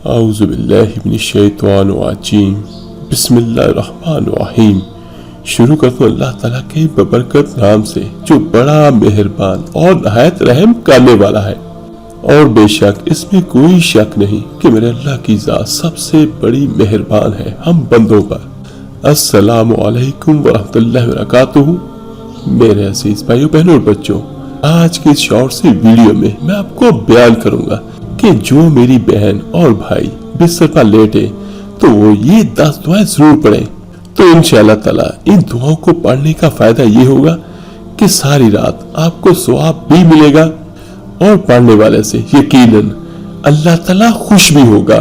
اعوذ باللہ من الشیطان الرجیم بسم اللہ الرحمن الرحیم۔ شروع کرتا ہوں اللہ تعالیٰ کے ببرکت نام سے جو بڑا مہربان اور نہایت رحم کرنے والا ہے، اور بے شک اس میں کوئی شک نہیں کہ میرے اللہ کی ذات سب سے بڑی مہربان ہے ہم بندوں پر۔ السلام علیکم ورحمۃ اللہ وبرکاتہ۔ میرے عزیز بھائیو بہنوں اور بچوں، آج کے اس شارٹ سی ویڈیو میں میں آپ کو بیان کروں گا کہ جو میری بہن اور بھائی بستر پر لیٹے تو وہ یہ 10 دعائیں ضرور پڑھیں، تو انشاءاللہ تعالیٰ ان دعاؤں کو پڑھنے کا فائدہ یہ ہوگا کہ ساری رات آپ کو ثواب بھی ملے گا اور پڑھنے والے سے یقیناً اللہ تعالیٰ خوش بھی ہوگا۔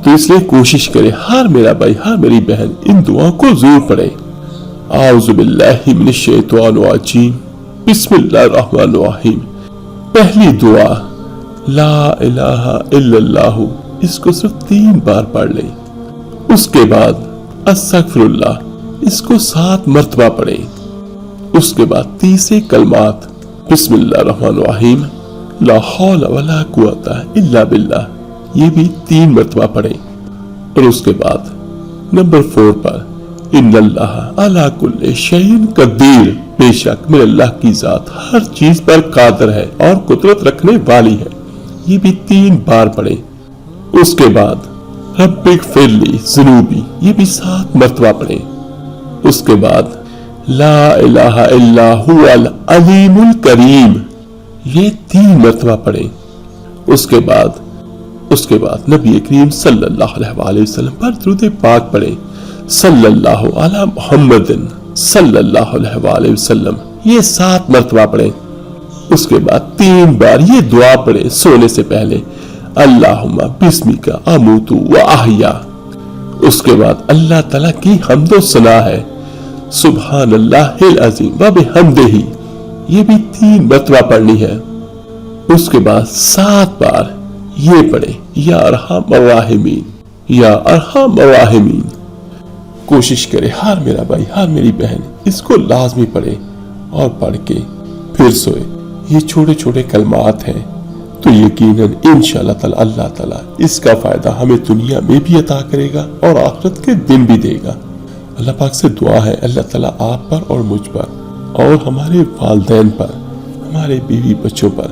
تو اس لیے کوشش کرے ہر میرا بھائی ہر میری بہن ان دعاؤں کو ضرور پڑھے۔ اعوذ باللہ من الشیطان الرجیم بسم اللہ الرحمن الرحیم۔ پہلی دعا لا الہ الا اللہ، اس کو صرف 3 بار پڑھ لیں۔ اس کے بعد استغفر اللہ، اس کو 7 مرتبہ پڑھیں۔ اس کے بعد تیسرے کلمات بسم اللہ الرحمن الرحیم لا حول ولا قوت الا باللہ، یہ بھی 3 مرتبہ پڑھیں۔ اور اس کے بعد نمبر 4 پر ان اللہ علی کل شیء قدیر، بے شک میرے اللہ کی ذات ہر چیز پر قادر ہے اور قدرت رکھنے والی ہے، یہ بھی 3 بار پڑھیں۔ اس کے بعد رب اغفر لی ذنوبی، یہ بھی 7 مرتبہ پڑھیں۔ اس کے بعد لا الہ الا هو العلیم الکریم، یہ 3 مرتبہ پڑھیں۔ اس کے بعد نبی کریم صلی اللہ علیہ وآلہ وسلم پر درود پاک پڑھیں، صلی اللہ علی محمد صلی اللہ علیہ وآلہ وسلم، یہ 7 مرتبہ پڑھیں۔ اس کے بعد 3 بار یہ دعا پڑھیں سونے سے پہلے، اللہم بسمک اموت و احیا۔ اس کے بعد اللہ تعالیٰ کی حمد و ثنا ہے، سبحان اللہ العظیم و بحمدہ، یہ بھی 3 مرتبہ پڑھنی ہے۔ اس کے بعد 7 بار یہ پڑھیں یا ارحم الراحمین یا ارحم الراحمین۔ کوشش کرے ہر میرا بھائی ہر میری بہن اس کو لازمی پڑھے اور پڑھ کے پھر سوئے۔ یہ چھوٹے چھوٹے کلمات ہیں تو یقیناً انشاءاللہ تعالی اللہ تعالیٰ اس کا فائدہ ہمیں دنیا میں بھی عطا کرے گا اور آخرت کے دن بھی دے گا۔ اللہ پاک سے دعا ہے اللہ تعالیٰ آپ پر اور مجھ پر اور ہمارے والدین پر، ہمارے بیوی بچوں پر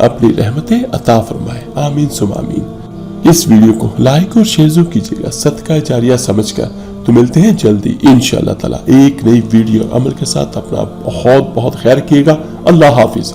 اپنی رحمتیں عطا فرمائے، آمین ثم آمین۔ اس ویڈیو کو لائک اور شیئر ضرور کیجیے گا صدقہ جاریہ سمجھ کر۔ تو ملتے ہیں جلدی انشاءاللہ تعالیٰ ایک نئی ویڈیو عمل کے ساتھ۔ اپنا بہت بہت خیر کیے گا۔ اللہ حافظ۔